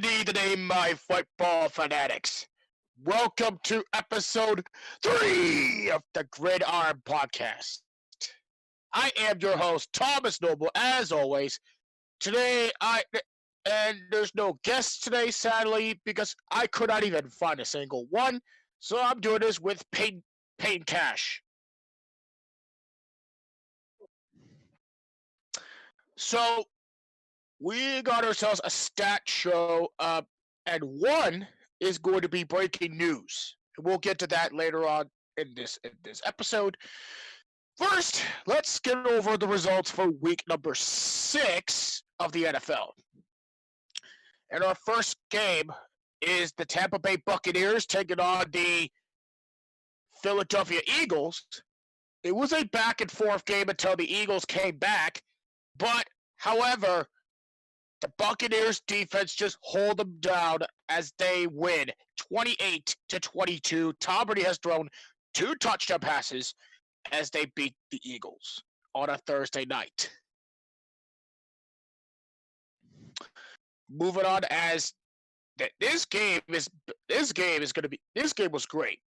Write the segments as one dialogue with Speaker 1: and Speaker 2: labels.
Speaker 1: need to name my football fanatics. Welcome to episode 3 of the Gridiron Podcast. I am your host, Thomas Noble, as always. Today, there's no guests today, sadly, because I could not even find a single one. So I'm doing this with Peyton Cash. So we got ourselves a stat show, and one is going to be breaking news. We'll get to that later on in this episode. First, let's get over the results for week number 6 of the NFL. And our first game is the Tampa Bay Buccaneers taking on the Philadelphia Eagles. It was a back and forth game until the Eagles came back, but however, the Buccaneers defense just hold them down as they win 28-22. Tom Brady has thrown 2 touchdown passes as they beat the Eagles on a Thursday night. Moving on, as this game was great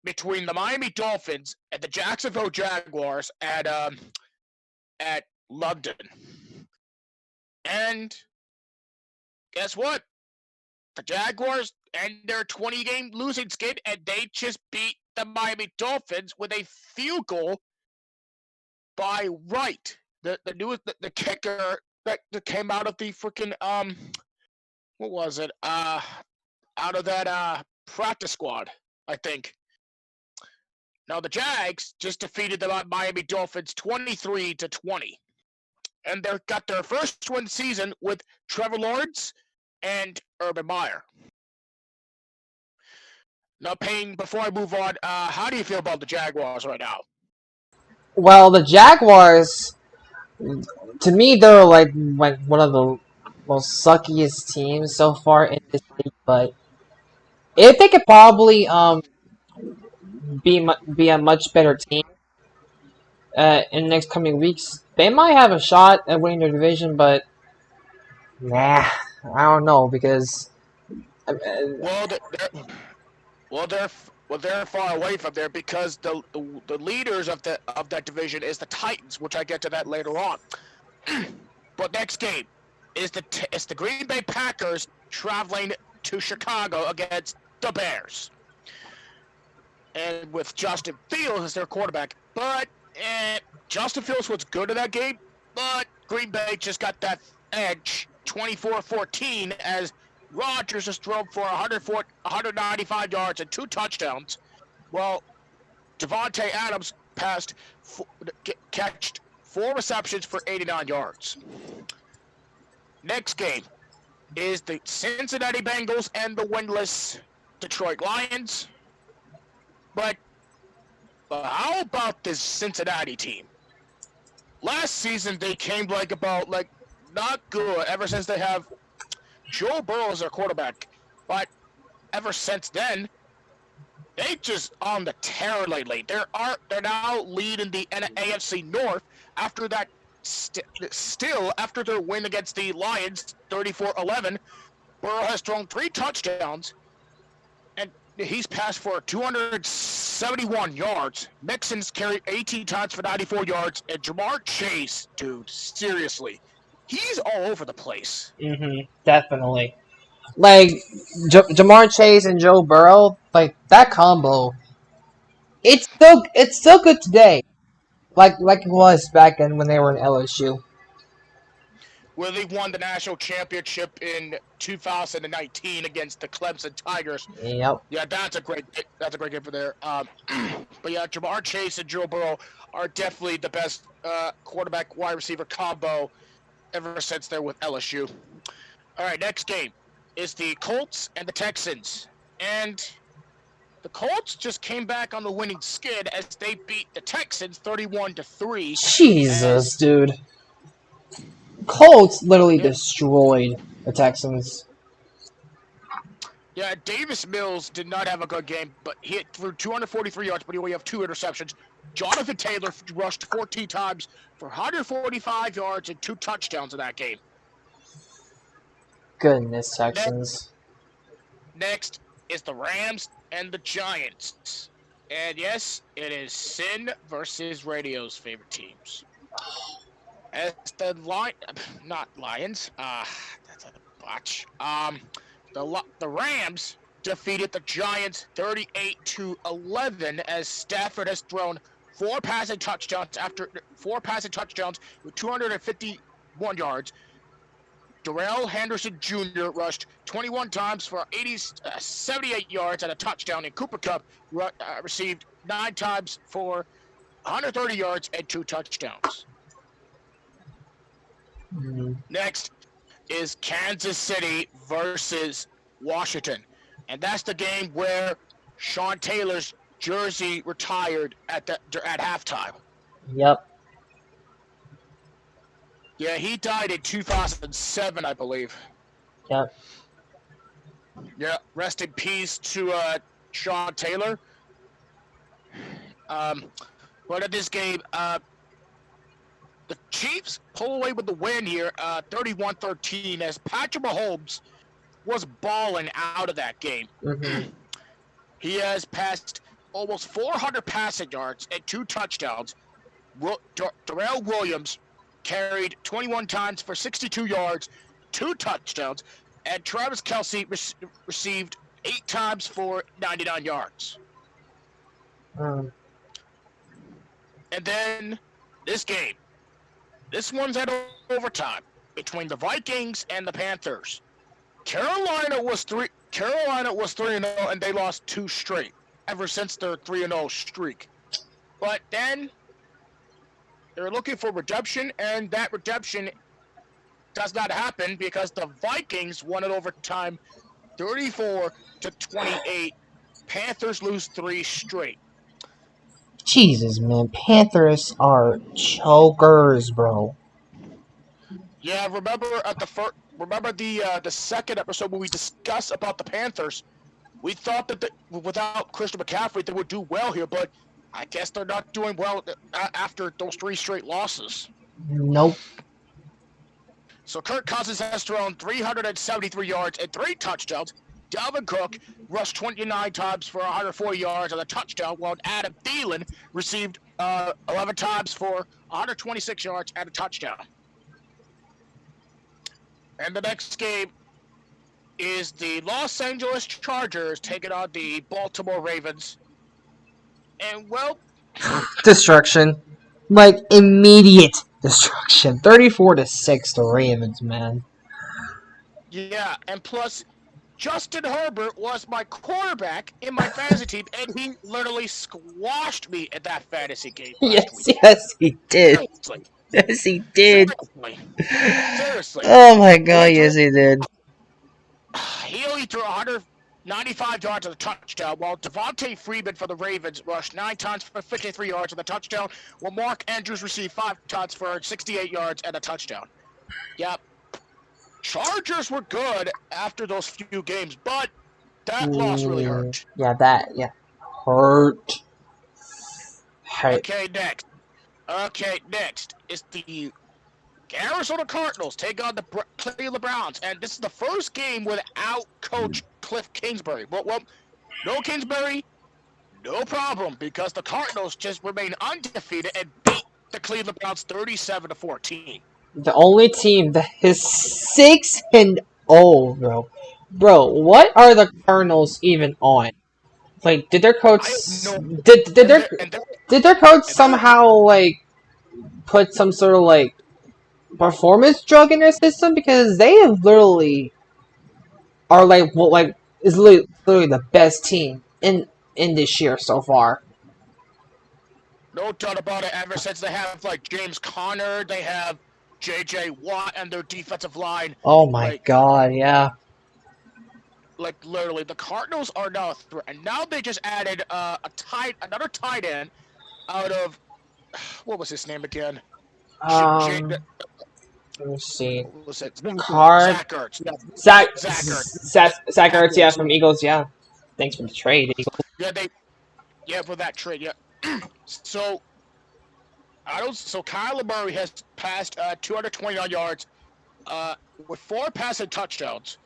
Speaker 1: between the Miami Dolphins and the Jacksonville Jaguars at London. And guess what? The Jaguars end their 20-game losing skid, and they just beat the Miami Dolphins with a field goal by Wright, the kicker that came out of the freaking what was it? Out of that practice squad, I think. Now the Jags just defeated the Miami Dolphins 23-20. And they got their first win season with Trevor Lawrence and Urban Meyer. Now, Payne, before I move on, how do you feel about the Jaguars right now?
Speaker 2: Well, the Jaguars, to me, they're like one of the most suckiest teams so far in this league. But if they could probably be a much better team in the next coming weeks, they might have a shot at winning their division. But nah, I don't know because
Speaker 1: they're far away from there because the leaders of that division is the Titans, which I get to that later on. But next game is the Green Bay Packers traveling to Chicago against the Bears, and with Justin Fields as their quarterback. But Justin Fields was good in that game, but Green Bay just got that edge 24-14 as Rodgers just threw for 195 yards and 2 touchdowns. Well, Devontae Adams catched 4 receptions for 89 yards. Next game is the Cincinnati Bengals and the winless Detroit Lions. But how about this Cincinnati team? Last season they came not good ever since they have Joe Burrow as their quarterback. But ever since then, they just on the tear lately. They're now leading the AFC North after that. Still, after their win against the Lions, 34-11, Burrow has thrown 3 touchdowns, and he's passed for 271 yards. Mixon's carried 18 times for 94 yards, and Jamar Chase, dude, seriously, he's all over the place.
Speaker 2: Definitely. Like Jamar Chase and Joe Burrow, like that combo, it's still good today. Like it was back then when they were in LSU.
Speaker 1: Well, they won the national championship in 2019 against the Clemson Tigers.
Speaker 2: Yep.
Speaker 1: Yeah, that's a great game for there. But yeah, Jamar Chase and Joe Burrow are definitely the best quarterback wide receiver combo ever since they're with LSU. All right, next game is the Colts and the Texans, and the Colts just came back on the winning skid as they beat the Texans 31-3.
Speaker 2: Jesus, dude. Colts literally destroyed the Texans.
Speaker 1: Yeah, Davis Mills did not have a good game, but he threw 243 yards, but he only had 2 interceptions. Jonathan Taylor rushed 14 times for 145 yards and 2 touchdowns in that game.
Speaker 2: Goodness, Texans.
Speaker 1: Next is the Rams and the Giants. And yes, it is Sin versus Radio's favorite teams. As the not Lions, that's a botch. The Rams defeated the Giants 38-11 as Stafford has thrown four passing touchdowns with 251 yards. Darrell Henderson Jr. rushed 21 times for 78 yards and a touchdown, and Cooper Kupp received 9 times for 130 yards and 2 touchdowns. Next is Kansas City versus Washington, and that's the game where Sean Taylor's jersey retired at halftime.
Speaker 2: Yep.
Speaker 1: Yeah, he died in 2007, I believe.
Speaker 2: Yep.
Speaker 1: Yeah, rest in peace to Sean Taylor. But in this game, the Chiefs pull away with the win here, 31-13, as Patrick Mahomes was balling out of that game.
Speaker 2: Mm-hmm.
Speaker 1: He has passed almost 400 passing yards and 2 touchdowns. Darrell Williams carried 21 times for 62 yards, 2 touchdowns, and Travis Kelce received 8 times for 99 yards. And then this game. This one's at overtime between the Vikings and the Panthers. Carolina was 3-0, and they lost 2 straight ever since their 3-0 streak. But then they're looking for redemption, and that redemption does not happen because the Vikings won it overtime 34-28. Panthers lose 3 straight.
Speaker 2: Jesus, man. Panthers are chokers, bro.
Speaker 1: Yeah, remember the second episode when we discussed about the Panthers? We thought that without Christian McCaffrey they would do well here, but I guess they're not doing well after those 3 straight losses.
Speaker 2: Nope.
Speaker 1: So Kirk Cousins has thrown 373 yards and 3 touchdowns. Dalvin Cook rushed 29 times for 140 yards and a touchdown, while Adam Thielen received 11 times for 126 yards and a touchdown. And the next game is the Los Angeles Chargers taking on the Baltimore Ravens. And, well...
Speaker 2: Destruction. Like, immediate destruction. 34-6, the Ravens, man.
Speaker 1: Yeah, and plus... Justin Herbert was my quarterback in my fantasy team, and he literally squashed me at that fantasy game last week.
Speaker 2: Yes, he did.
Speaker 1: Seriously.
Speaker 2: Yes, he did.
Speaker 1: Seriously.
Speaker 2: Oh my god, yes, he did.
Speaker 1: He only threw 195 yards and a touchdown, while Devontae Freeman for the Ravens rushed 9 times for 53 yards and a touchdown, while Mark Andrews received 5 times for 68 yards and a touchdown. Yep. Chargers were good after those few games, but that loss really hurt.
Speaker 2: Yeah, hurt.
Speaker 1: Okay, next is the Arizona Cardinals take on the Cleveland Browns, and this is the first game without Coach Cliff Kingsbury. Well, no Kingsbury, no problem, because the Cardinals just remain undefeated and beat the Cleveland Browns 37-14.
Speaker 2: The only team that is 6-0, bro. Bro, what are the Cardinals even on? Like, did their coach did their coach somehow like put some sort of like performance drug in their system? Because they literally are is literally the best team in this year so far.
Speaker 1: No doubt about it. Ever since they have like James Conner, they have J.J. Watt and their defensive line.
Speaker 2: Oh my god, yeah.
Speaker 1: Like, literally, the Cardinals are now a threat. And now they just added another tight end out of... What was his name again?
Speaker 2: Let me see.
Speaker 1: What was it?
Speaker 2: Zach
Speaker 1: Ertz.
Speaker 2: Zach Ertz, yeah, from Eagles, yeah. Thanks for the trade, Eagles.
Speaker 1: Yeah, for that trade, yeah. So Kyler Murray has passed 229 yards, with 4 passing touchdowns.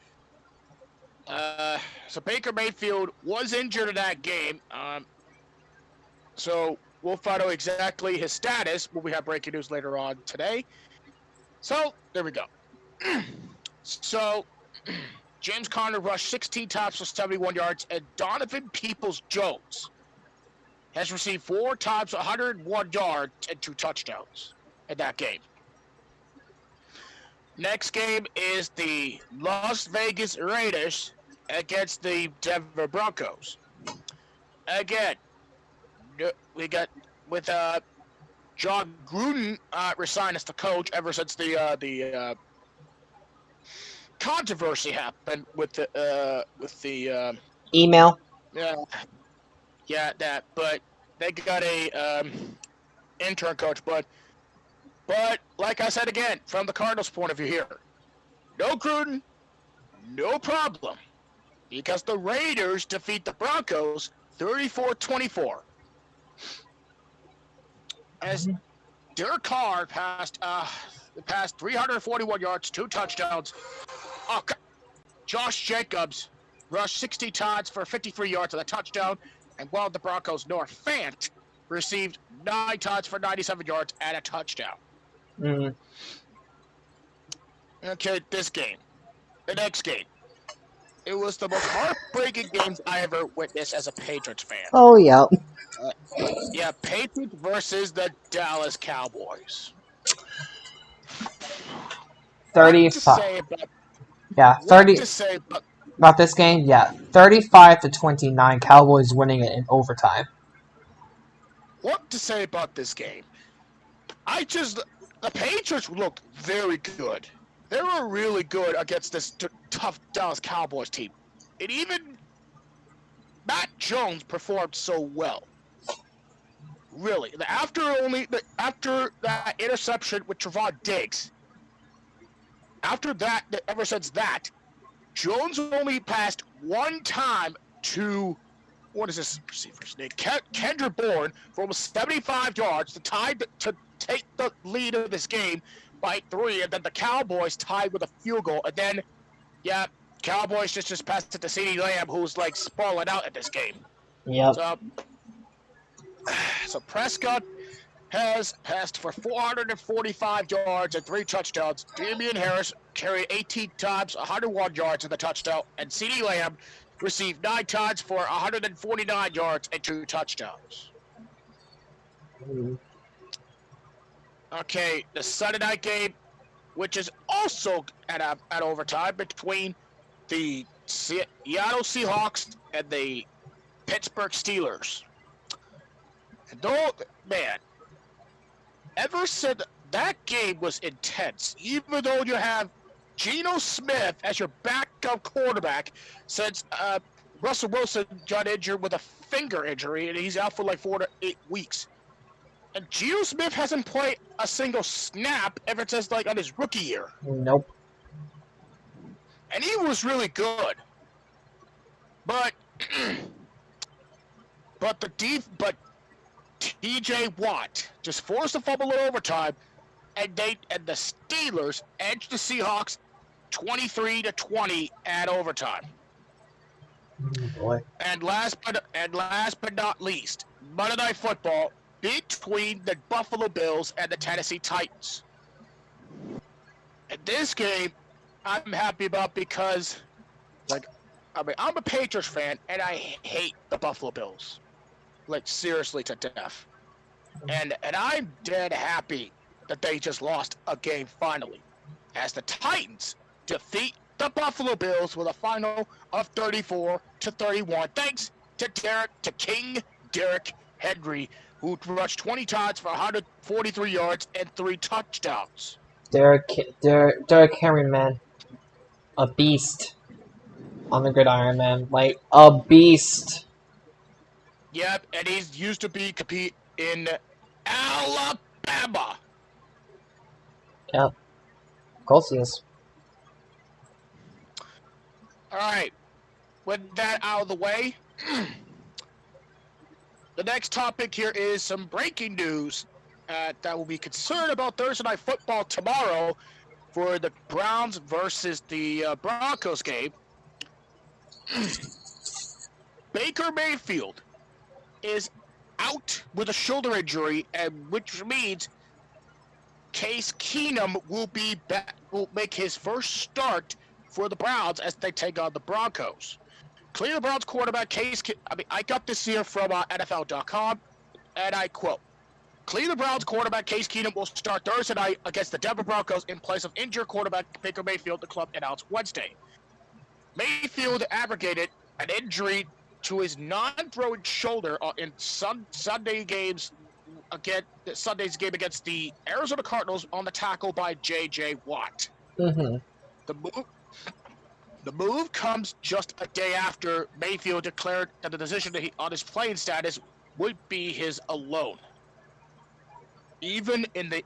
Speaker 1: So Baker Mayfield was injured in that game. So we'll find out exactly his status when we have breaking news later on today. So there we go. So James Conner rushed 16 times for 71 yards, and Donovan Peoples-Jones has received 4 times 101 yards and 2 touchdowns in that game. Next game is the Las Vegas Raiders against the Denver Broncos. Again, we got with Jon Gruden resigned as the coach ever since the controversy happened with the
Speaker 2: Email.
Speaker 1: Yeah, that. But they got a intern coach. But like I said again, from the Cardinals' point of view here, no Gruden, no problem, because the Raiders defeat the Broncos 34-24. As Derek Carr passed 341 yards, 2 touchdowns. Oh, Josh Jacobs rushed 60 times for 53 yards and a touchdown. And while the Broncos' Noah Fant received 9 times for 97 yards and a touchdown.
Speaker 2: Mm.
Speaker 1: Okay, the next game. It was the most heartbreaking games I ever witnessed as a Patriots fan.
Speaker 2: Oh, yeah.
Speaker 1: Yeah, Patriots versus the Dallas Cowboys.
Speaker 2: 35. Yeah, 30. About this game, yeah, 35-29. Cowboys winning it in overtime.
Speaker 1: What to say about this game? The Patriots looked very good. They were really good against this tough Dallas Cowboys team. And even Matt Jones performed so well. Really. After that interception with Trevon Diggs, ever since that, Jones only passed 1 time to, what is this receiver's name? Kendra Bourne for almost 75 yards to take the lead of this game by 3, and then the Cowboys tied with a field goal, and then, yeah, Cowboys just passed it to CeeDee Lamb, who's like spalling out at this game.
Speaker 2: Yep.
Speaker 1: So Prescott has passed for 445 yards and 3 touchdowns. Damian Harris carried 18 times, 101 yards and the touchdown, and CeeDee Lamb received 9 times for 149 yards and 2 touchdowns.
Speaker 2: Mm.
Speaker 1: Okay, the Sunday night game, which is also at overtime between the Seattle Seahawks and the Pittsburgh Steelers. And ever since that game was intense, even though you have Geno Smith as your backup quarterback, since Russell Wilson got injured with a finger injury and he's out for like 4 to 8 weeks. And Geno Smith hasn't played a single snap ever since like on his rookie year.
Speaker 2: Nope.
Speaker 1: And he was really good. But TJ Watt just forced a fumble in overtime, and the Steelers edged the Seahawks 23-20 at overtime.
Speaker 2: Oh boy.
Speaker 1: And last but not least, Monday Night Football between the Buffalo Bills and the Tennessee Titans. And this game, I'm happy about because, I'm a Patriots fan, and I hate the Buffalo Bills. Like, seriously to death. And I'm dead happy that they just lost a game finally, as the Titans defeat the Buffalo Bills with a final of 34-31, thanks to King Derrick Henry, who rushed 20 times for 143 yards and 3 touchdowns.
Speaker 2: Derrick Henry, man, a beast on the gridiron, man, like a beast.
Speaker 1: Yep, and he's used to compete in Alabama.
Speaker 2: Yep, of course he is.
Speaker 1: All right, with that out of the way, the next topic here is some breaking news that will be concerned about Thursday Night Football tomorrow, for the Browns versus the Broncos game, Baker Mayfield is out with a shoulder injury, and which means Case Keenum will make his first start for the Browns as they take on the Broncos. Cleveland Browns quarterback I got this here from NFL.com, and I quote: Cleveland Browns quarterback Case Keenum will start Thursday night against the Denver Broncos in place of injured quarterback Baker Mayfield, the club announced Wednesday. Mayfield abrogated an injury to his non-throwing shoulder in Sunday's game against the Arizona Cardinals on the tackle by J.J. Watt.
Speaker 2: Mm-hmm.
Speaker 1: The move comes just a day after Mayfield declared that the decision on his playing status would be his alone. Even in the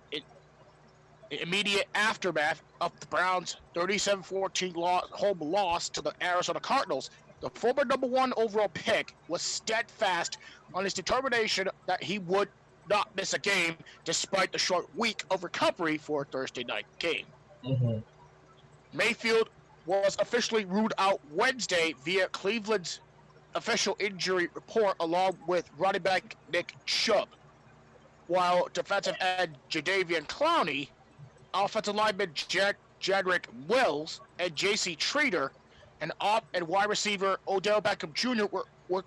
Speaker 1: immediate aftermath of the Browns' 37-14 home loss to the Arizona Cardinals, the former number 1 overall pick was steadfast on his determination that he would not miss a game despite the short week of recovery for a Thursday night game.
Speaker 2: Mm-hmm.
Speaker 1: Mayfield was officially ruled out Wednesday via Cleveland's official injury report along with running back Nick Chubb, while defensive end Jadeveon Clowney, offensive lineman Jedrick Wills, and J.C. Treater, and wide receiver Odell Beckham Jr. were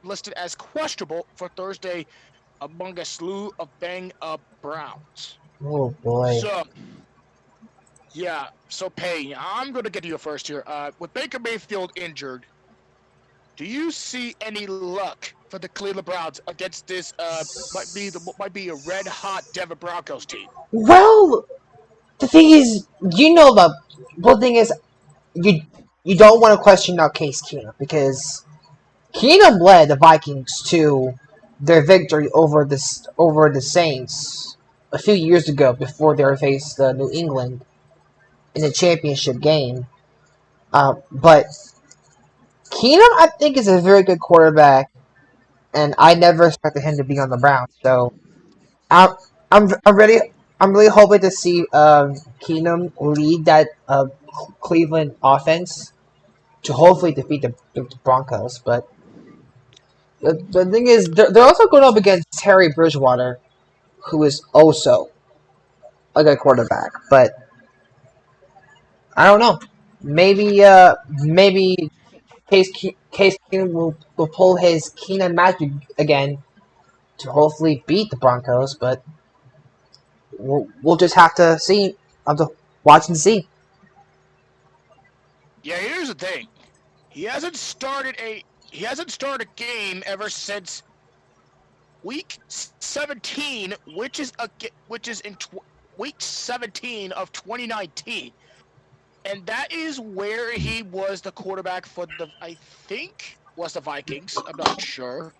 Speaker 1: listed as questionable for Thursday among a slew of banged-up Browns.
Speaker 2: Oh boy.
Speaker 1: So Peyton, I'm going to get to you first here. With Baker Mayfield injured, do you see any luck for the Cleveland Browns against this might be a red-hot Denver Broncos team?
Speaker 2: Well, the thing is, you don't want to question out Case Keenum because Keenum led the Vikings to their victory over the Saints a few years ago before they faced New England in the championship game. But Keenum, I think, is a very good quarterback, and I never expected him to be on the Browns. So I'm I'm really hoping to see Keenum lead that Cleveland offense to hopefully defeat the Broncos. But the thing is, they're also going up against Terry Bridgewater, who is also a good quarterback. But I don't know. Maybe Case Keenum will pull his Keenan magic again to hopefully beat the Broncos. But we'll just have to see. Have to watch and see.
Speaker 1: Yeah, here's the thing. He hasn't started a game ever since week 17, which is in week 17 of 2019. And that is where he was the quarterback for I think was the Vikings. I'm not sure.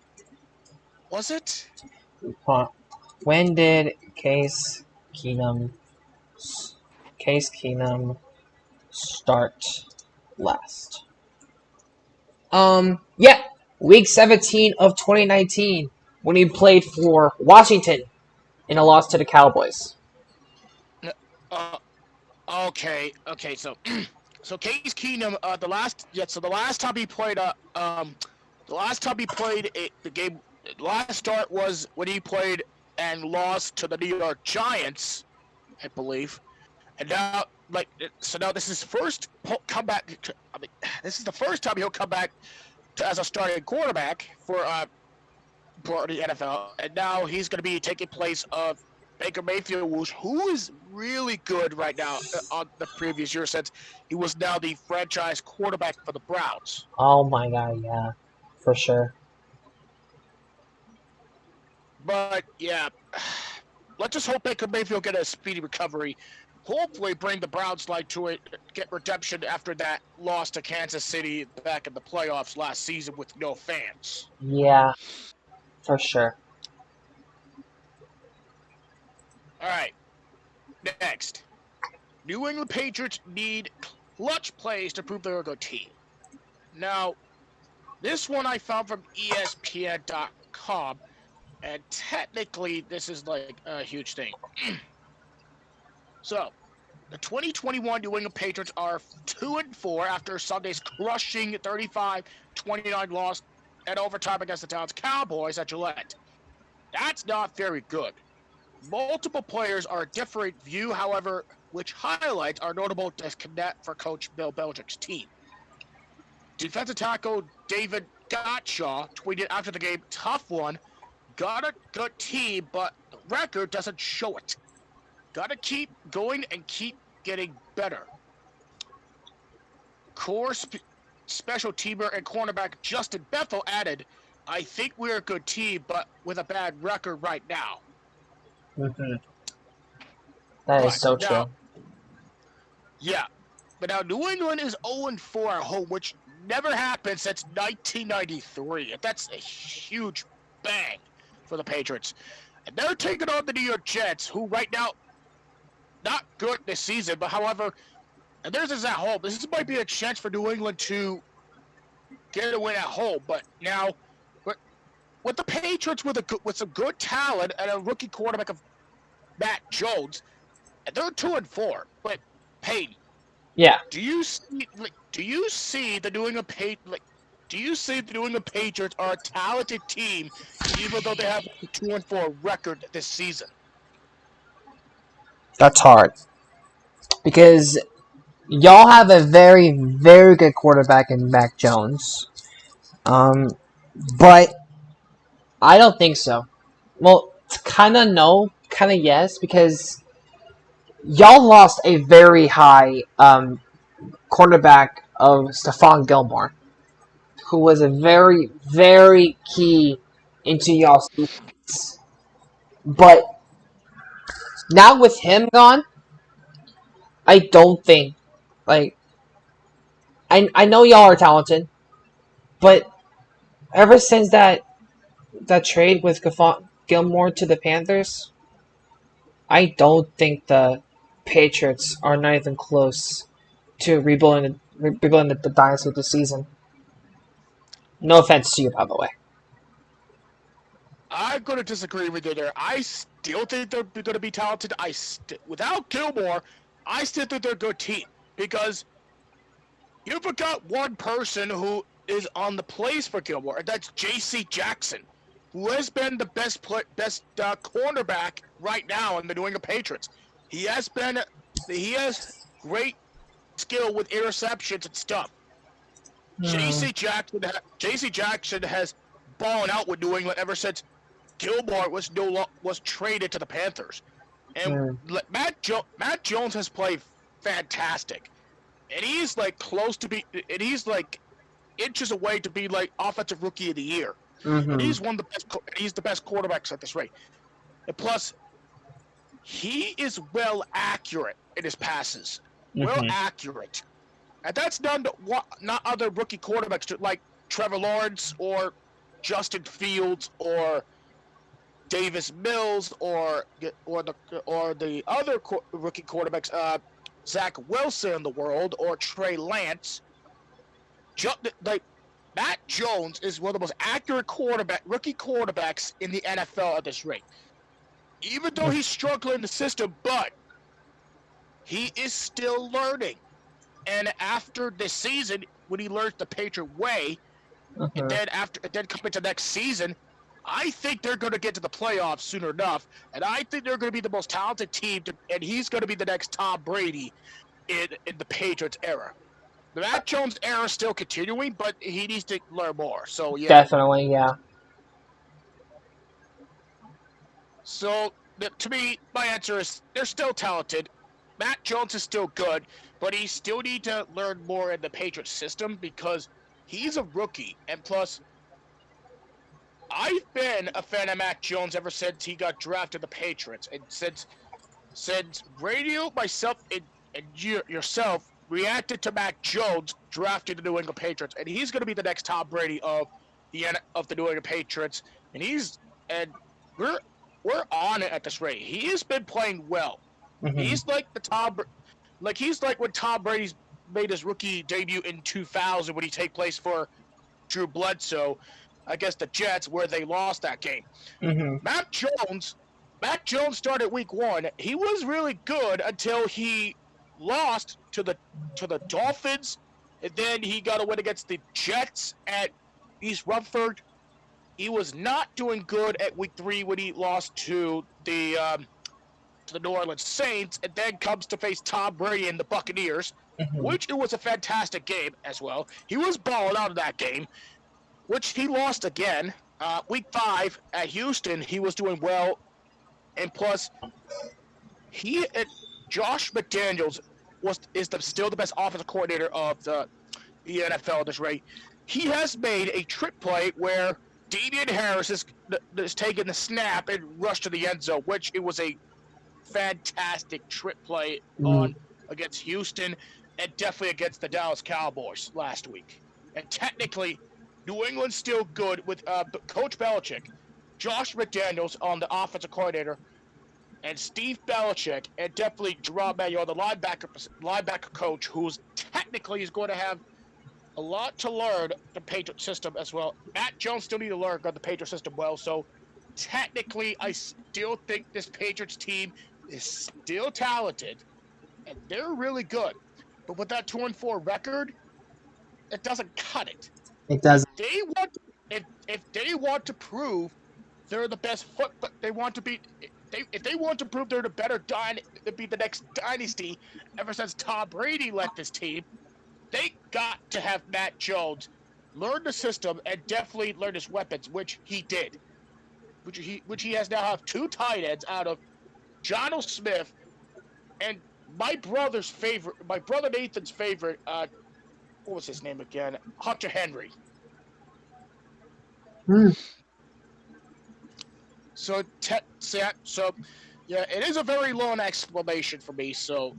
Speaker 1: Was it?
Speaker 2: When did Case Keenum start last? Yeah, week 17 of 2019 when he played for Washington in a loss to the Cowboys.
Speaker 1: Okay. So, so Case Keenum, the last time he played, the game, the last start was when he played and lost to the New York Giants, I believe. And now, now this is his first comeback. This is the first time he'll come back as a starting quarterback for the NFL, and now he's going to be taking place of Baker Mayfield, who is really good right now on the previous year since he was now the franchise quarterback for the Browns.
Speaker 2: Oh my god, yeah, for sure.
Speaker 1: But yeah, let's just hope Baker Mayfield get a speedy recovery. Hopefully, bring the Browns to it, get redemption after that loss to Kansas City back in the playoffs last season with no fans.
Speaker 2: Yeah, for sure.
Speaker 1: All right, next. New England Patriots need clutch plays to prove they're a good team. Now, this one I found from ESPN.com, and technically this is like a huge thing. So, The 2021 New England Patriots are 2-4 after Sunday's crushing 35-29 loss at overtime against the Dallas Cowboys at Gillette. That's not very good. Multiple players are a different view, however, which highlights our notable disconnect for Coach Bill Belichick's team. Defensive tackle David Gottschall tweeted after the game, "Tough one. Got a good team, but the record doesn't show it. Gotta keep going and keep getting better." Core special teamer and cornerback Justin Bethel added, "I think we're a good team, but with a bad record right now."
Speaker 2: Mm-hmm. That is so true.
Speaker 1: Yeah. But now New England is 0-4 at home, which never happened since 1993. And that's a huge bang for the Patriots. And they're taking on the New York Jets, who right now, not good this season, but however, and theirs is at home. This might be a chance for New England to get a win at home. But now, with the Patriots with some good talent and a rookie quarterback of Matt Jones, and they're 2-4. But Peyton,
Speaker 2: yeah,
Speaker 1: do you see the New England Patriots are a talented team, even though they have a 2-4 record this season?
Speaker 2: that's hard because y'all have a very, very good quarterback in Mac Jones. But I don't think so. Well, kind of no, kind of yes, because y'all lost a very high cornerback of Stephon Gilmore, who was a very, very key into y'all's defense. But now with him gone, I don't think, like, I know y'all are talented, but ever since that trade with Gilmore to the Panthers, I don't think the Patriots are not even close to rebuilding the dynasty this season. No offense to you, by the way.
Speaker 1: I'm going to disagree with you there. I still think they're going to be talented. Without Gilmore, I still think they're a good team because you forgot one person who is on the place for Gilmore, and that's J.C. Jackson, who has been the best cornerback right now in the New England Patriots. He has great skill with interceptions and stuff. J.C. Jackson has ballen out with New England ever since Gilmore was traded to the Panthers, and Matt Jones has played fantastic, and he's like close to be, and he's like inches away to be like offensive rookie of the year, and he's one of the best. He's the best quarterbacks at this rate, and plus, he is well accurate in his passes, well accurate, and that's not other rookie quarterbacks like Trevor Lawrence or Justin Fields or Davis Mills or the other rookie quarterbacks, Zach Wilson in the world or Trey Lance. Like Matt Jones is one of the most accurate rookie quarterbacks in the NFL at this rate. Even though he's struggling in the system, but he is still learning. And after this season, when he learns the Patriot way, and then coming to next season, I think they're going to get to the playoffs soon enough, and I think they're going to be the most talented team, and he's going to be the next Tom Brady in the Patriots era. The Matt Jones era is still continuing, but he needs to learn more. So yeah,
Speaker 2: definitely, yeah.
Speaker 1: So to me, my answer is they're still talented. Matt Jones is still good, but he still needs to learn more in the Patriots system because he's a rookie, and plus, I've been a fan of Matt Jones ever since he got drafted to the Patriots, and since radio, myself, and yourself reacted to Matt Jones drafting the New England Patriots, and he's going to be the next Tom Brady of the New England Patriots, and we're on it at this rate. He has been playing well. He's like he's like when Tom Brady made his rookie debut in 2000 when he take place for Drew Bledsoe against the Jets, where they lost that game. Matt Jones started week 1. He was really good until he lost to the Dolphins, and then he got a win against the Jets at East Rutherford. He was not doing good at week 3 when he lost to the New Orleans Saints, and then comes to face Tom Brady and the Buccaneers, which it was a fantastic game as well. He was balling out of that game, which he lost again. Week 5 at Houston, he was doing well, and plus, Josh McDaniels is still the best offensive coordinator of the NFL at this rate. He has made a trick play where Damian Harris is taking the snap and rushed to the end zone, which it was a fantastic trick play on against Houston and definitely against the Dallas Cowboys last week. And technically, New England's still good with Coach Belichick, Josh McDaniels on the offensive coordinator, and Steve Belichick, and definitely Gerard Mayo, the linebacker coach, who's technically is going to have a lot to learn the Patriot system as well. Matt Jones still need to learn the Patriot system well, so technically I still think this Patriots team is still talented, and they're really good. But with that 2-4 record, it doesn't cut it.
Speaker 2: It doesn't.
Speaker 1: If they want to prove they're the best they want to be. If they want to prove they're the better to be the next dynasty ever since Tom Brady led this team, they got to have Matt Jones learn the system and definitely learn his weapons, which he did. Which he has now have 2 tight ends out of Jonnu Smith and my brother Nathan's favorite, what was his name again? Hunter Henry. So yeah, it is a very long explanation for me, so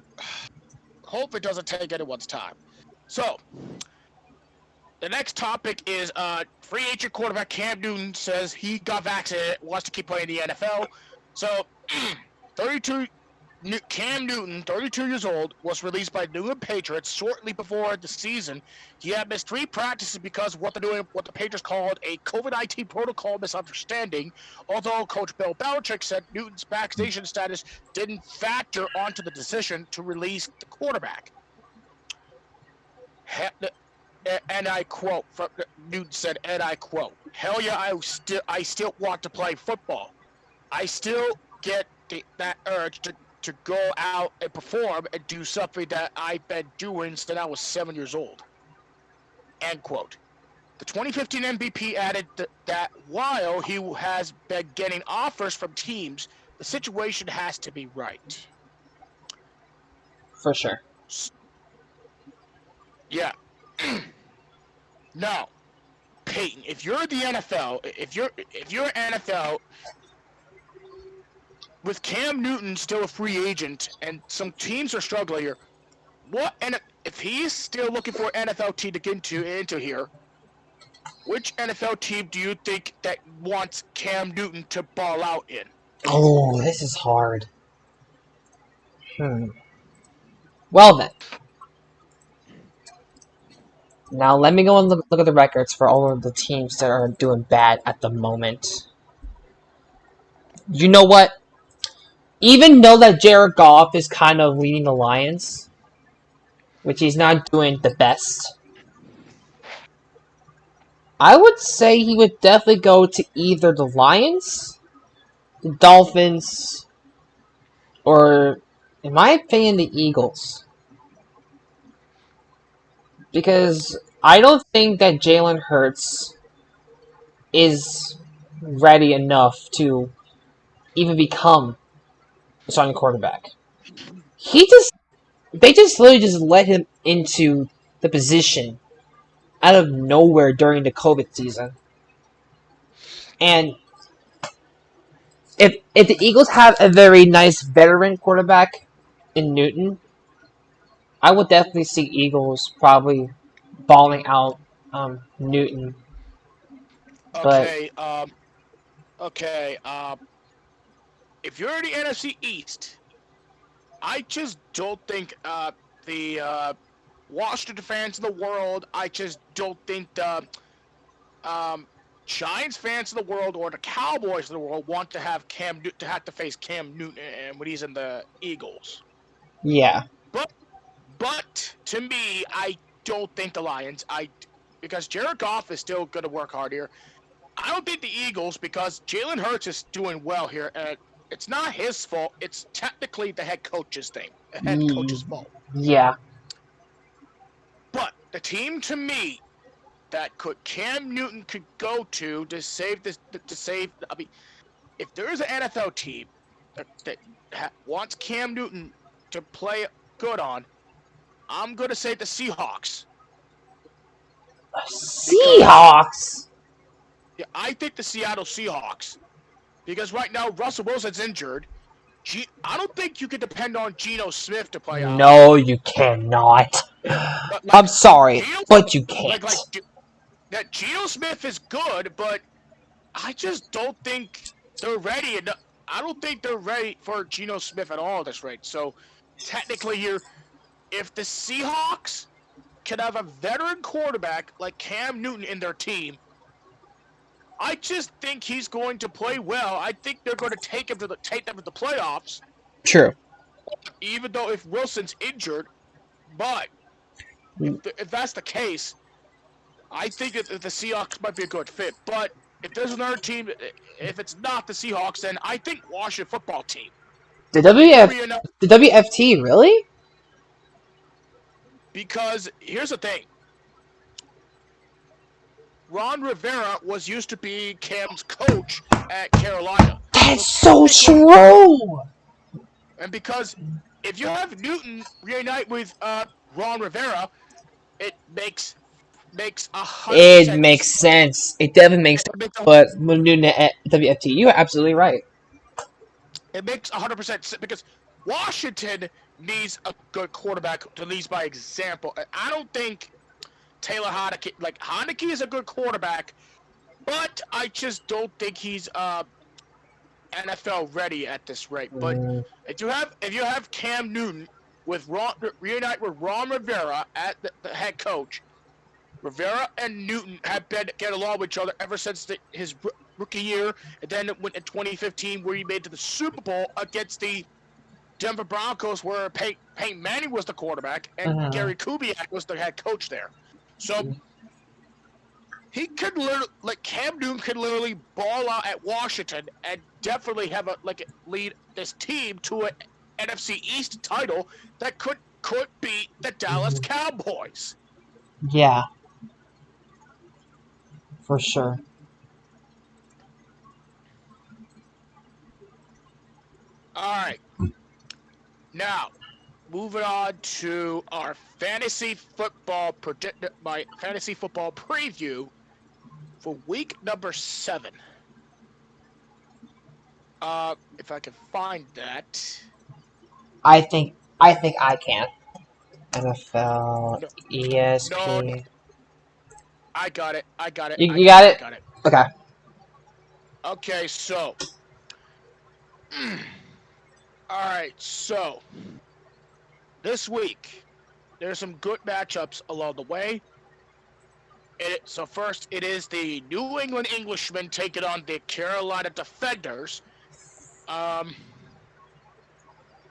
Speaker 1: hope it doesn't take anyone's time. So, the next topic is free agent quarterback Cam Newton says he got vaccinated, wants to keep playing in the NFL. So, Cam Newton, 32 years old, was released by New England Patriots shortly before the season. He had missed 3 practices because of what the Patriots called a COVID-19 protocol misunderstanding, although Coach Bill Belichick said Newton's vaccination status didn't factor onto the decision to release the quarterback. And I quote, Newton said, and I quote, "Hell yeah, I still want to play football. I still get that urge to go out and perform and do something that I've been doing since I was 7 years old." End quote. The 2015 MVP added that while he has been getting offers from teams, the situation has to be right.
Speaker 2: For sure.
Speaker 1: Yeah. Now, Peyton, if you're the NFL, if you're NFL, with Cam Newton still a free agent and some teams are struggling here, if he's still looking for an NFL team to get into here, which NFL team do you think that wants Cam Newton to ball out in?
Speaker 2: Oh, this is hard. Well then. Now let me go and look at the records for all of the teams that are doing bad at the moment. You know what? Even though that Jared Goff is kind of leading the Lions, which he's not doing the best, I would say he would definitely go to either the Lions, the Dolphins, or, in my opinion, the Eagles. Because I don't think that Jalen Hurts is ready enough to even become a starting quarterback. They just literally just let him into the position out of nowhere during the COVID season. And if the Eagles have a very nice veteran quarterback in Newton, I would definitely see Eagles probably balling out Newton.
Speaker 1: Okay, if you're in the NFC East, I just don't think the Washington fans of the world, I just don't think the Giants fans of the world or the Cowboys of the world want to have to face Cam Newton when he's in the Eagles.
Speaker 2: Yeah.
Speaker 1: But to me, I don't think the Lions. Because Jared Goff is still going to work hard here. I don't think the Eagles, because Jalen Hurts is doing well here. And it's not his fault. It's technically the head coach's fault.
Speaker 2: Yeah.
Speaker 1: But the team to me that Cam Newton could go to save this to save. I mean, if there is an NFL team that wants Cam Newton to play good on, I'm going to say the Seahawks.
Speaker 2: Seahawks?
Speaker 1: Yeah, I think the Seattle Seahawks. Because right now, Russell Wilson's injured. I don't think you can depend on Geno Smith to play out.
Speaker 2: No, you cannot. I'm sorry, but you can't.
Speaker 1: That Geno Smith is good, but I just don't think they're ready. I don't think they're ready for Geno Smith at all at this rate. So, technically here, if the Seahawks can have a veteran quarterback like Cam Newton in their team, I just think he's going to play well. I think they're going to take them to the playoffs.
Speaker 2: True.
Speaker 1: Even though if Wilson's injured, but if that's the case, I think that the Seahawks might be a good fit. But if there's another team, if it's not the Seahawks, then I think Washington football team.
Speaker 2: The WFT, really?
Speaker 1: Because here's the thing. Ron Rivera was used to be Cam's coach at Carolina.
Speaker 2: That's so true!
Speaker 1: And because if you have Newton reunite with Ron Rivera, it makes 100%.
Speaker 2: It makes sense. It definitely makes sense. But when doing the WFT, you are absolutely right.
Speaker 1: It makes 100% sense because Washington needs a good quarterback to lead by example. I don't think Taylor Heinicke is a good quarterback, but I just don't think he's NFL ready at this rate. But if you have Cam Newton reunite with Ron Rivera at the head coach, Rivera and Newton have get along with each other ever since his rookie year, and then it went in 2015 where he made it to the Super Bowl against the Denver Broncos, where Peyton Manning was the quarterback and Gary Kubiak was the head coach there. So he could Cam Newton could literally ball out at Washington and definitely have lead this team to an NFC East title that could beat the Dallas Cowboys.
Speaker 2: Yeah, for sure.
Speaker 1: All right, now. Moving on to our fantasy football preview for week number 7. If I can find that.
Speaker 2: I think I can. NFL, ESP.
Speaker 1: No, I got it.
Speaker 2: You got it? Okay.
Speaker 1: Okay, so. All right, so. This week, there's some good matchups along the way. So first, it is the New England Englishmen taking on the Carolina Defenders.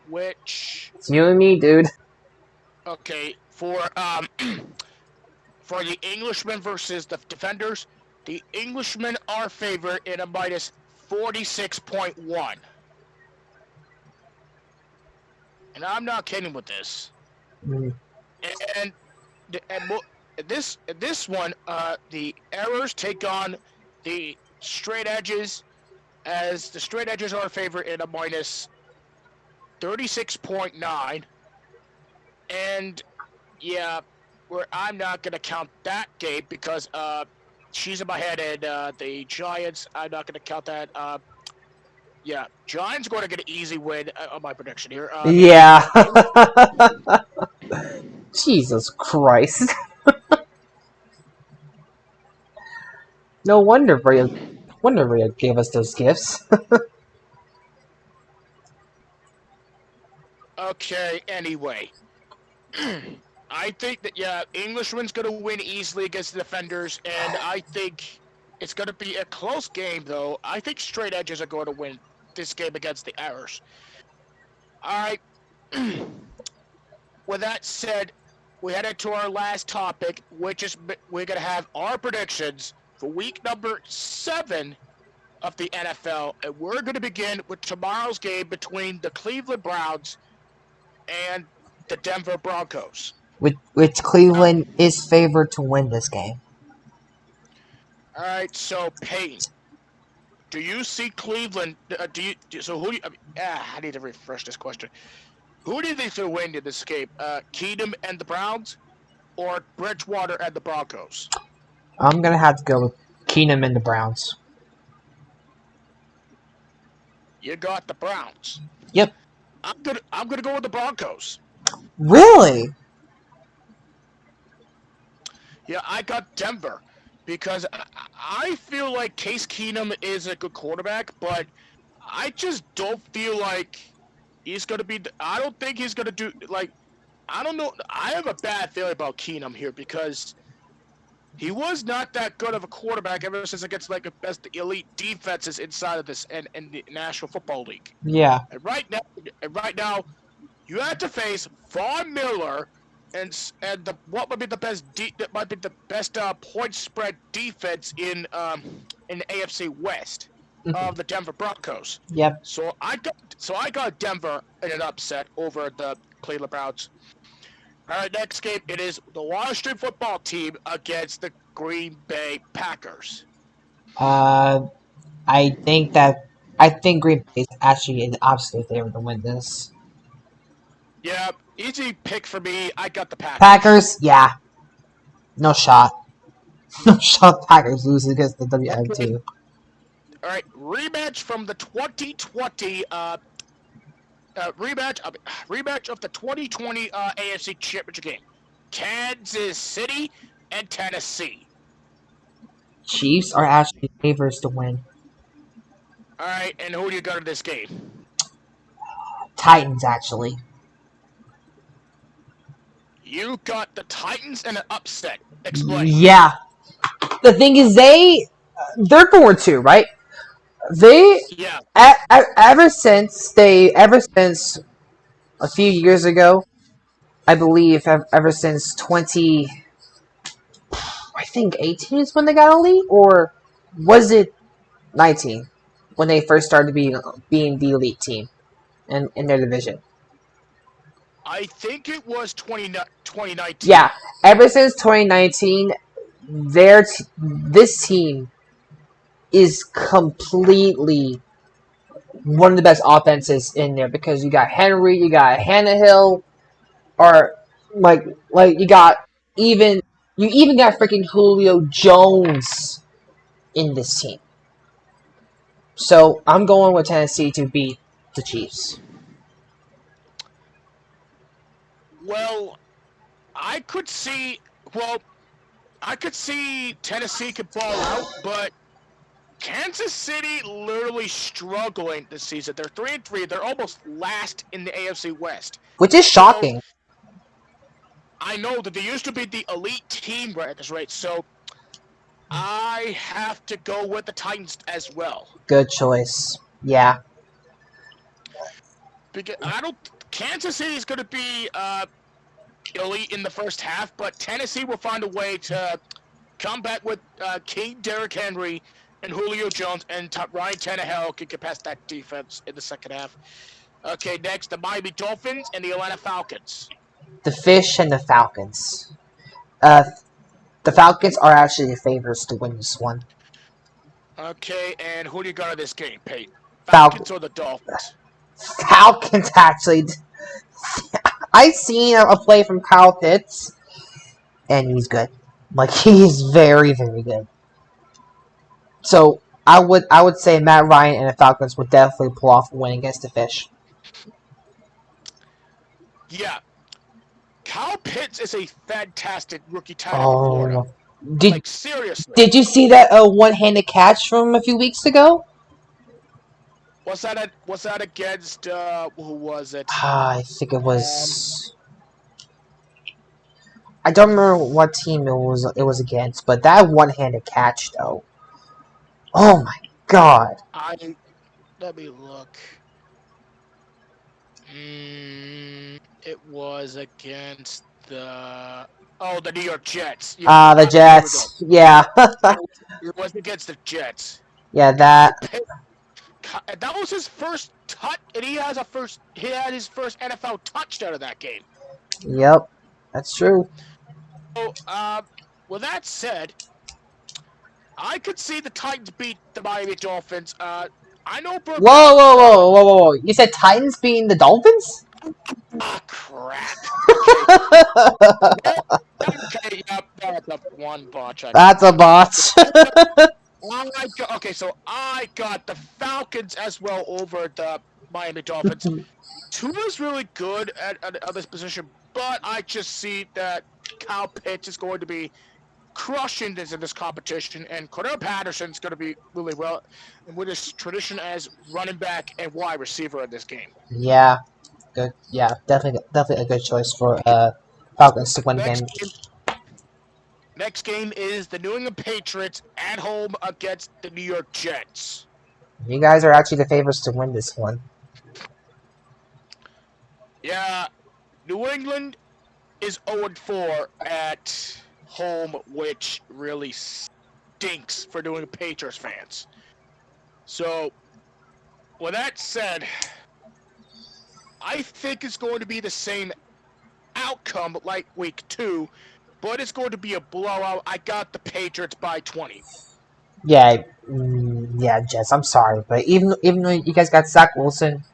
Speaker 1: Which...
Speaker 2: It's you and me, dude.
Speaker 1: Okay, for the Englishmen versus the Defenders, the Englishmen are favored in a minus 46.1. And I'm not kidding with this. And this one, the Errors take on the Straight Edges, as the Straight Edges are a favorite in a minus 36.9. And yeah, I'm not gonna count that game because she's in my head, and the Giants, I'm not gonna count that. Yeah, Giants going to get an easy win on my prediction here.
Speaker 2: Yeah. Jesus Christ. No wonder Rhea gave us those gifts.
Speaker 1: Okay, anyway. I think that, Englishman's going to win easily against the Defenders, and I think it's going to be a close game, though. I think Straight Edges are going to win this game against the Errors. All right. With that said, we head into our last topic, which is we're gonna have our predictions for week number 7 of the NFL, and we're gonna begin with tomorrow's game between the Cleveland Browns and the Denver Broncos.
Speaker 2: Which
Speaker 1: Uh,
Speaker 2: Cleveland is favored to win this game.
Speaker 1: all right, so Peyton, do you see Cleveland? So who? Do you, I need to refresh this question. Who do you think's gonna win in this game? Keenum and the Browns, or Bridgewater and the Broncos?
Speaker 2: I'm gonna have to go with Keenum and the Browns.
Speaker 1: You got the Browns.
Speaker 2: Yep.
Speaker 1: I'm gonna go with the Broncos.
Speaker 2: Really?
Speaker 1: Yeah, I got Denver because I feel like Case Keenum is a good quarterback, but I just don't feel like he's gonna be. I don't think he's gonna do like. I don't know. I have a bad feeling about Keenum here because he was not that good of a quarterback ever since against like the best elite defenses inside of this and in the National Football League.
Speaker 2: Yeah.
Speaker 1: And right now, you have to face Von Miller and what would be the best that might be the best point spread defense in the AFC West of the Denver Broncos.
Speaker 2: Yep.
Speaker 1: So I got Denver in an upset over the Cleveland Browns. All right, next game it is the Washington Football Team against the Green Bay Packers.
Speaker 2: Uh, I think Green Bay is actually an absolute favorite to win this.
Speaker 1: Yeah, easy pick for me. I got the Packers.
Speaker 2: Packers, yeah, no shot. No shot. Packers lose against the WM2.
Speaker 1: All right, rematch from the 2020 rematch of the 2020 AFC Championship game. Kansas City and Tennessee.
Speaker 2: Chiefs are actually favorites to win.
Speaker 1: All right, and who do you got in this game?
Speaker 2: Titans, actually.
Speaker 1: You got the Titans in an upset. Explain.
Speaker 2: Yeah. The thing is, they're 4-2, right? They
Speaker 1: Yeah.
Speaker 2: ever since a few years ago, I believe, ever since 18 is when they got elite, or was it 19 when they first started being the elite team in their division?
Speaker 1: I think it was 2019.
Speaker 2: Yeah, ever since 2019, this team is completely one of the best offenses in there because you got Henry, you got Tannehill, or like even you even got freaking Julio Jones in this team. So I'm going with Tennessee to beat the Chiefs.
Speaker 1: Well, I could see. Well, I could see Tennessee could ball out, but Kansas City literally struggling this season. They're 3-3. They're almost last in the AFC West.
Speaker 2: Which is
Speaker 1: So
Speaker 2: shocking.
Speaker 1: I know that they used to be the elite team right at this rate. So I have to go with the Titans as well.
Speaker 2: Good choice. Yeah.
Speaker 1: Because I don't. Kansas City is going to be elite in the first half, but Tennessee will find a way to come back with King Derrick Henry and Julio Jones, and Ryan Tannehill can get past that defense in the second half. Okay, next, the Miami Dolphins and the Atlanta Falcons.
Speaker 2: The Fish and the Falcons. Uh, the Falcons are actually the favorites to win this one.
Speaker 1: Okay, and who do you got in this game, Pete?
Speaker 2: Falcons
Speaker 1: Falcons or the Dolphins?
Speaker 2: Falcons actually. I seen a play from Kyle Pitts, and he's good. Like he is very, very good. So I would say Matt Ryan and the Falcons would definitely pull off a win against the Fish.
Speaker 1: Yeah. Kyle Pitts is a fantastic rookie tight end for Florida.
Speaker 2: Oh, did
Speaker 1: Like, seriously.
Speaker 2: did you see that one-handed catch from a few weeks ago?
Speaker 1: Was that against, who was it?
Speaker 2: I think it was. I don't remember what team it was against, but that one-handed catch though. Oh my god.
Speaker 1: Let me look. It was against The New York Jets. Yeah,
Speaker 2: The
Speaker 1: okay, here we go.
Speaker 2: Jets. Yeah.
Speaker 1: It was against the Jets.
Speaker 2: Yeah,
Speaker 1: Kyle
Speaker 2: that.
Speaker 1: Pitt. That was his first touch, and he had his first NFL touchdown of that game.
Speaker 2: Yep. That's true.
Speaker 1: So, with that said, I could see the Titans beat the Miami Dolphins. I know Burke.
Speaker 2: Whoa, whoa, whoa, whoa, whoa, whoa. You said Titans being the Dolphins?
Speaker 1: Ah, crap. Okay. Well, okay, yep, that's a one botch I
Speaker 2: That's a
Speaker 1: made.
Speaker 2: botch.
Speaker 1: Okay, so I got the Falcons as well over the Miami Dolphins. Tua's really good at this position, but I just see that Kyle Pitts is going to be crushing this in this competition, and Cordell Patterson's going to be really well with his tradition as running back and wide receiver in this game.
Speaker 2: Yeah. Good. Yeah, definitely a good choice for Falcons to win the
Speaker 1: Next
Speaker 2: game.
Speaker 1: game, next game is the New England Patriots at home against the New York Jets.
Speaker 2: You guys are actually the favorites to win this one.
Speaker 1: Yeah, New England is 0-4 at home, which really stinks for New England Patriots fans. So, with that said, I think it's going to be the same outcome like week 2, but it's going to be a blowout. I got the Patriots by 20.
Speaker 2: Yeah, yeah, Jets. I'm sorry, but even though you guys got Zach Wilson,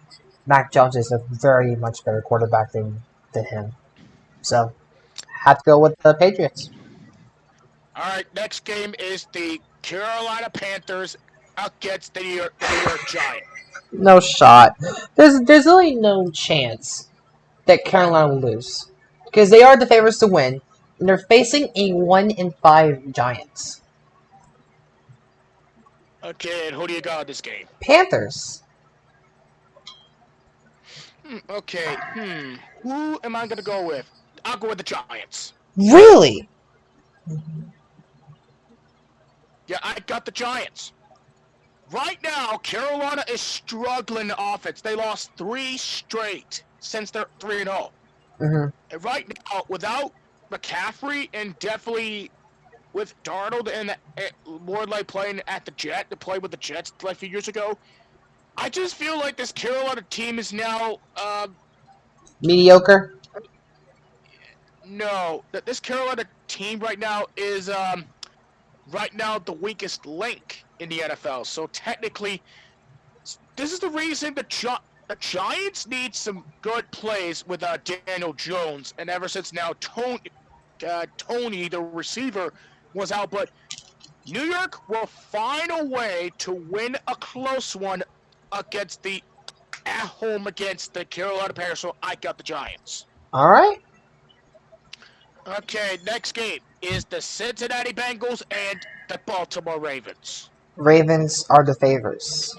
Speaker 2: Mac Jones is a very much better quarterback than him. So, have to go with the Patriots.
Speaker 1: All right, next game is the Carolina Panthers against the New York Giants.
Speaker 2: No shot. There's really no chance that Carolina will lose because they are the favorites to win, and they're facing a 1-5 Giants.
Speaker 1: Okay, and who do you got in this game?
Speaker 2: Panthers.
Speaker 1: Okay, who am I going to go with? I'll go with the Giants.
Speaker 2: Really?
Speaker 1: Yeah, I got the Giants. Right now, Carolina is struggling in offense. They lost 3 straight since they're 3-0.
Speaker 2: Mm-hmm.
Speaker 1: And right now, without McCaffrey and definitely with Darnold and more like playing at the Jet to play with the Jets like a few years ago, I just feel like this Carolina team is now
Speaker 2: Mediocre.
Speaker 1: no, that this Carolina team right now is right now the weakest link in the NFL. So technically, this is the reason the Giants need some good plays with Daniel Jones, and ever since now Tony, the receiver, was out. But New York will find a way to win a close one at home against the Carolina Panthers. So I got the Giants.
Speaker 2: All right.
Speaker 1: Okay, next game is the Cincinnati Bengals and the Baltimore Ravens.
Speaker 2: Ravens are the favorites.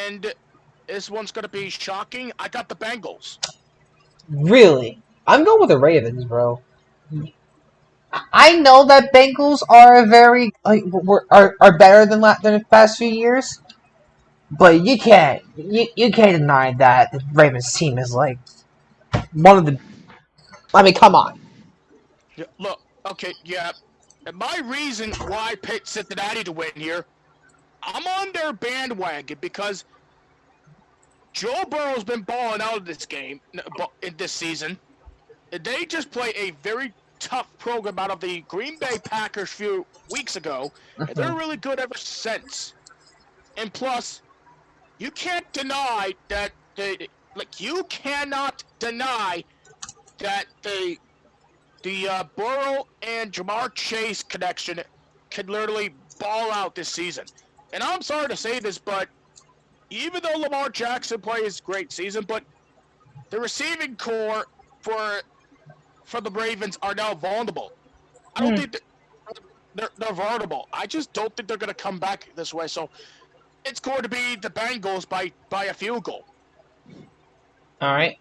Speaker 1: And this one's going to be shocking. I got the Bengals.
Speaker 2: Really? I'm going with the Ravens, bro. I know that Bengals are are better than the past few years, but you can't deny that the Ravens team is like one of the. I mean, come on.
Speaker 1: Yeah, look, okay, yeah. And my reason why I picked Cincinnati to win here, I'm on their bandwagon because Joe Burrow's been balling out of this game in this season. They just played a very tough program out of the Green Bay Packers a few weeks ago, and they're really good ever since. And plus, you can't deny that you cannot deny that the Burrow and Jamar Chase connection can literally ball out this season. And I'm sorry to say this, but even though Lamar Jackson plays great season, but the receiving core for the Ravens are now vulnerable. I don't think they're vulnerable. I just don't think they're going to come back this way. So it's going to be the Bengals by a field goal.
Speaker 2: All right.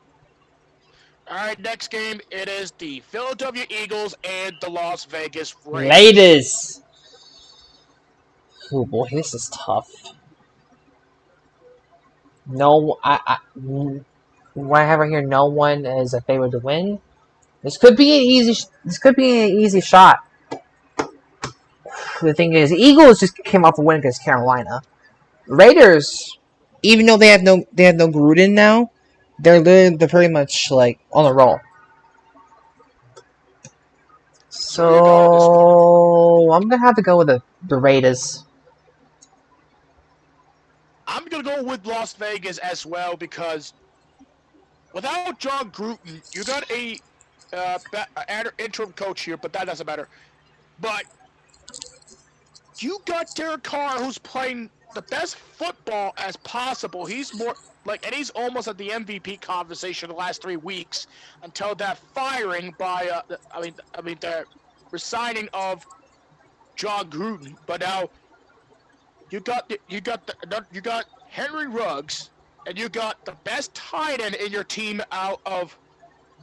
Speaker 1: All right, next game, it is the Philadelphia Eagles and the Las Vegas Raiders.
Speaker 2: Ladies. Oh boy, this is tough. No, what I have right here, no one is a favorite to win. This could be an easy. This could be an easy shot. The thing is, the Eagles just came off a win against Carolina. Raiders, even though they have no Gruden now, they're pretty much like on the roll.
Speaker 1: So who you got in this one?
Speaker 2: So I'm gonna have to go with the Raiders.
Speaker 1: I'm gonna go with Las Vegas as well because without Jon Gruden, you got a interim coach here, but that doesn't matter. But you got Derek Carr, who's playing the best football as possible. He's more and he's almost at the MVP conversation the last 3 weeks until that firing by the resigning of Jon Gruden. But now you got Henry Ruggs, and you got the best tight end in your team out of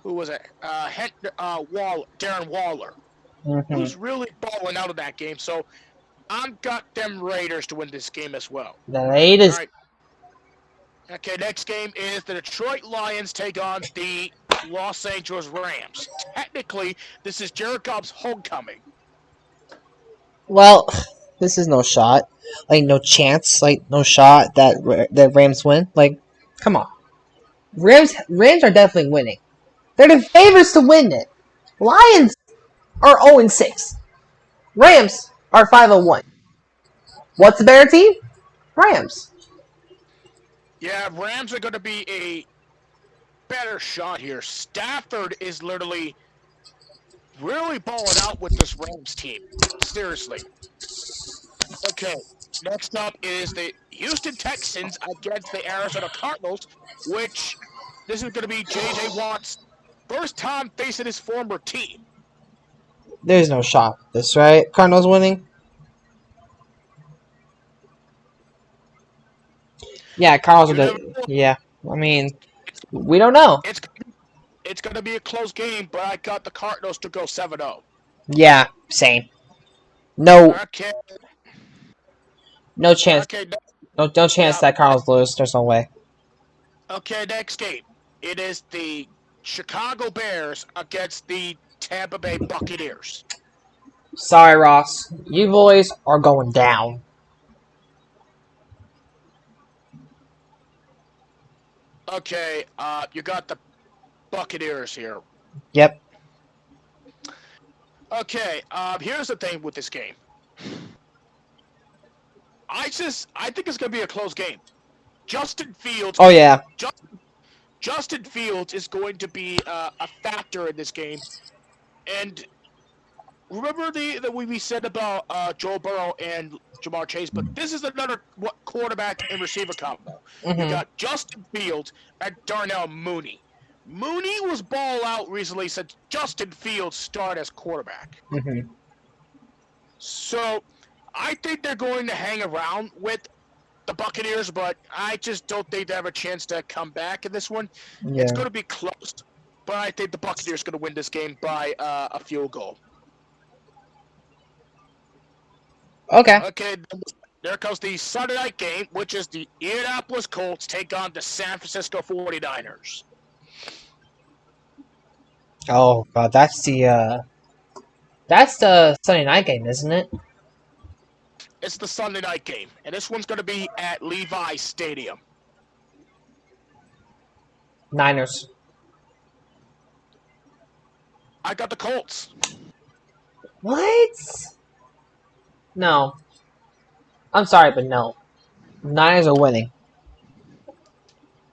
Speaker 1: who was it? Darren Waller, who's really balling out of that game. So I've got them Raiders to win this game as well.
Speaker 2: The Raiders.
Speaker 1: All right. Okay, next game is the Detroit Lions take on the Los Angeles Rams. Technically, this is Jared Goff's homecoming.
Speaker 2: Well, this is no shot. Like, no chance. Like, no shot that Rams win. Like, come on. Rams are definitely winning. They're the favorites to win it. Lions are 0-6. Rams are 5-1. What's the better team? Rams.
Speaker 1: Yeah, Rams are going to be a better shot here. Stafford is literally really balling out with this Rams team. Seriously. Okay, next up is the Houston Texans against the Arizona Cardinals, which this is going to be J.J. Watt's first time facing his former team.
Speaker 2: There's no shot. This right? Cardinals winning. Yeah, Cardinals are good. Yeah, I mean, we don't know.
Speaker 1: It's going to be a close game, but I got the Cardinals to go 7-0.
Speaker 2: Yeah, same. No.
Speaker 1: Okay.
Speaker 2: No chance.
Speaker 1: Okay.
Speaker 2: No chance that Cardinals lose. There's no way.
Speaker 1: Okay, next game. It is the Chicago Bears against the Tampa Bay Buccaneers.
Speaker 2: Sorry, Ross. You boys are going down.
Speaker 1: Okay, you got the Buccaneers here.
Speaker 2: Yep.
Speaker 1: Okay, here's the thing with this game. I think it's gonna be a close game. Justin Fields.
Speaker 2: Oh yeah.
Speaker 1: Justin Fields is going to be a factor in this game, and remember the we said about Joe Burrow and Jamar Chase, but this is another quarterback and receiver combo.
Speaker 2: Mm-hmm.
Speaker 1: You got Justin Fields and Darnell Mooney. Mooney was ball out recently since Justin Fields started as quarterback.
Speaker 2: Mm-hmm.
Speaker 1: So I think they're going to hang around with the Buccaneers, but I just don't think they have a chance to come back in this one. Yeah. It's going to be close, but I think the Buccaneers are going to win this game by a field goal.
Speaker 2: Okay.
Speaker 1: Okay, there comes the Sunday night game, which is the Indianapolis Colts take on the San Francisco 49ers.
Speaker 2: Oh god, that's the Sunday night game, isn't it?
Speaker 1: It's the Sunday night game, and this one's going to be at Levi's Stadium.
Speaker 2: Niners.
Speaker 1: I got the Colts.
Speaker 2: What? No. I'm sorry, but no. Niners are winning.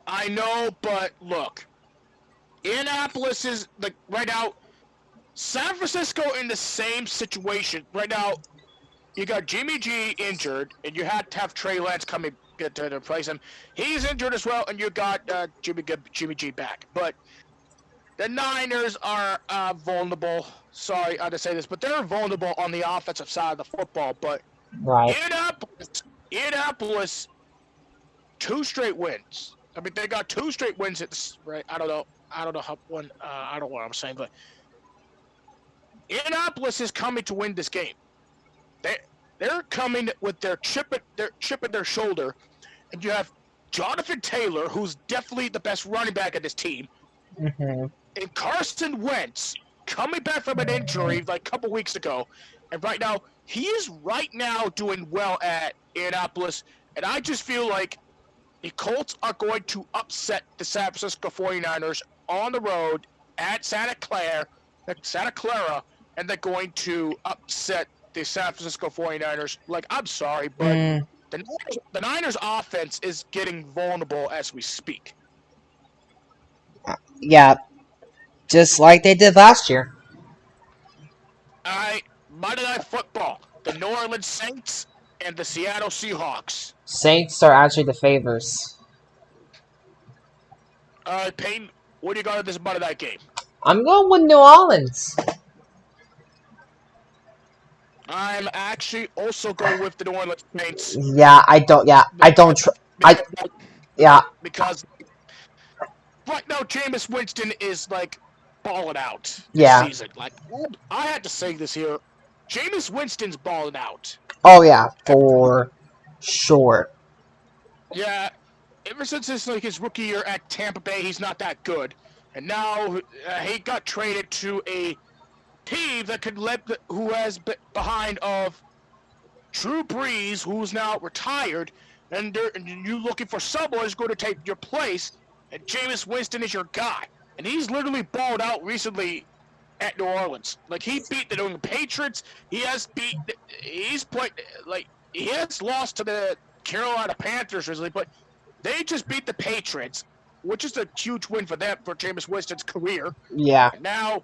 Speaker 1: I know, but look. Indianapolis is, right now, San Francisco in the same situation. Right now, you got Jimmy G injured, and you had to have Trey Lance coming to replace him. He's injured as well, and you got Jimmy G back. But the Niners are vulnerable. Sorry I had to say this, but they're vulnerable on the offensive side of the football. But
Speaker 2: right.
Speaker 1: Indianapolis, 2 straight wins. I mean, they got 2 straight wins. Right? I don't know how one. I don't know what I'm saying, but Indianapolis is coming to win this game. They're coming with their chip in their shoulder, and you have Jonathan Taylor, who's definitely the best running back of this team,
Speaker 2: Mm-hmm.
Speaker 1: and Carson Wentz coming back from an injury like a couple weeks ago, and right now he is doing well at Indianapolis, and I just feel like the Colts are going to upset the San Francisco 49ers on the road at Santa Clara, and they're going to upset the San Francisco 49ers. Like, I'm sorry, but the Niners offense is getting vulnerable as we speak.
Speaker 2: Yeah, just like they did last year.
Speaker 1: All right, Monday Night Football, the New Orleans Saints and the Seattle Seahawks.
Speaker 2: Saints are actually the favors.
Speaker 1: All right, Peyton, what do you got in this Monday Night game?
Speaker 2: I'm going with New Orleans.
Speaker 1: I'm actually also going with the New Orleans Saints.
Speaker 2: Yeah, I don't. Yeah, I don't.
Speaker 1: Because right now, Jameis Winston is like balling out this
Speaker 2: Yeah.
Speaker 1: season. Like, I had to say this here. Jameis Winston's balling out.
Speaker 2: Oh yeah, for sure.
Speaker 1: Yeah, ever since his rookie year at Tampa Bay, he's not that good, and now he got traded to a team that who has been behind of Drew Brees, who's now retired, and you're looking for someone who's going to take your place, and Jameis Winston is your guy, and he's literally balled out recently at New Orleans. Like, he beat the New England Patriots. He has lost to the Carolina Panthers recently, but they just beat the Patriots, which is a huge win for them, for Jameis Winston's career.
Speaker 2: Yeah.
Speaker 1: And now,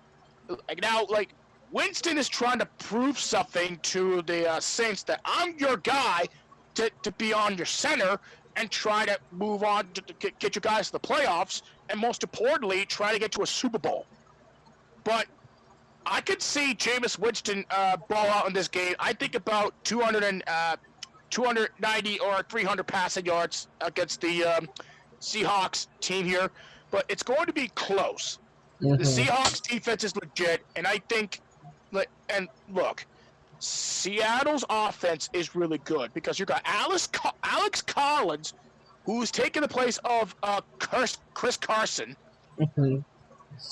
Speaker 1: Winston is trying to prove something to the Saints that I'm your guy to be on your center and try to move on to get you guys to the playoffs, and most importantly, try to get to a Super Bowl. But I could see Jameis Winston ball out in this game. I think about 290 or 300 passing yards against the Seahawks team here, but it's going to be close.
Speaker 2: Mm-hmm.
Speaker 1: The Seahawks defense is legit, and I think, look, Seattle's offense is really good because you got Alex Collins, who's taking the place of Chris Carson,
Speaker 2: Mm-hmm.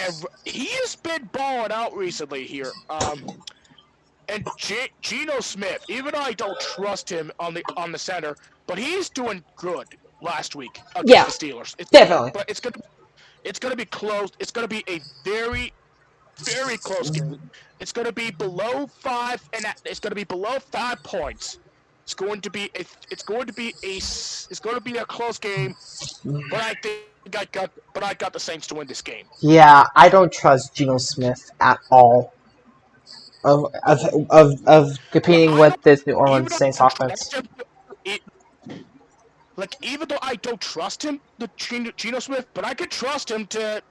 Speaker 1: and he has been balling out recently here. And Geno Smith, even though I don't trust him on the center, but he's doing good last week against the Steelers.
Speaker 2: Definitely.
Speaker 1: But it's gonna be close. It's gonna be a very, very close game. It's gonna be below 5, and it's gonna be below 5 points. It's going to be a close game, but I got the Saints to win this game.
Speaker 2: Yeah, I don't trust Geno Smith at all. Of competing with this New Orleans Saints offense.
Speaker 1: Even though I don't trust him, the Geno Smith, but I could trust him to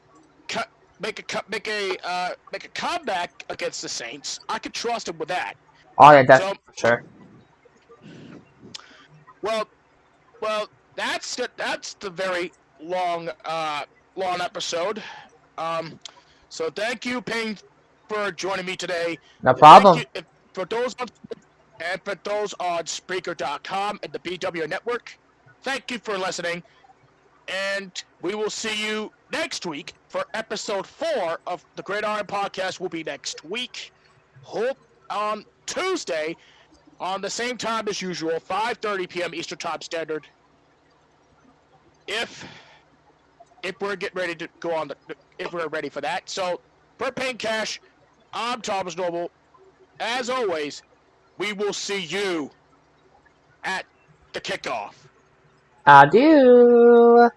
Speaker 1: make a comeback against the Saints. I could trust him with that.
Speaker 2: Oh yeah, definitely, sure.
Speaker 1: Well, that's the very long episode. So thank you, Payne, for joining me today.
Speaker 2: No problem.
Speaker 1: For those on Spreaker.com and the BW Network, thank you for listening, and we will see you next week for episode 4 of the Gridiron Podcast. Will be next week, on Tuesday, on the same time as usual, 5:30 p.m. Eastern Time Standard. If we're getting ready to go on if we're ready for that. So, for Peyton Cash, I'm Thomas Noble. As always, we will see you at the kickoff.
Speaker 2: Adieu.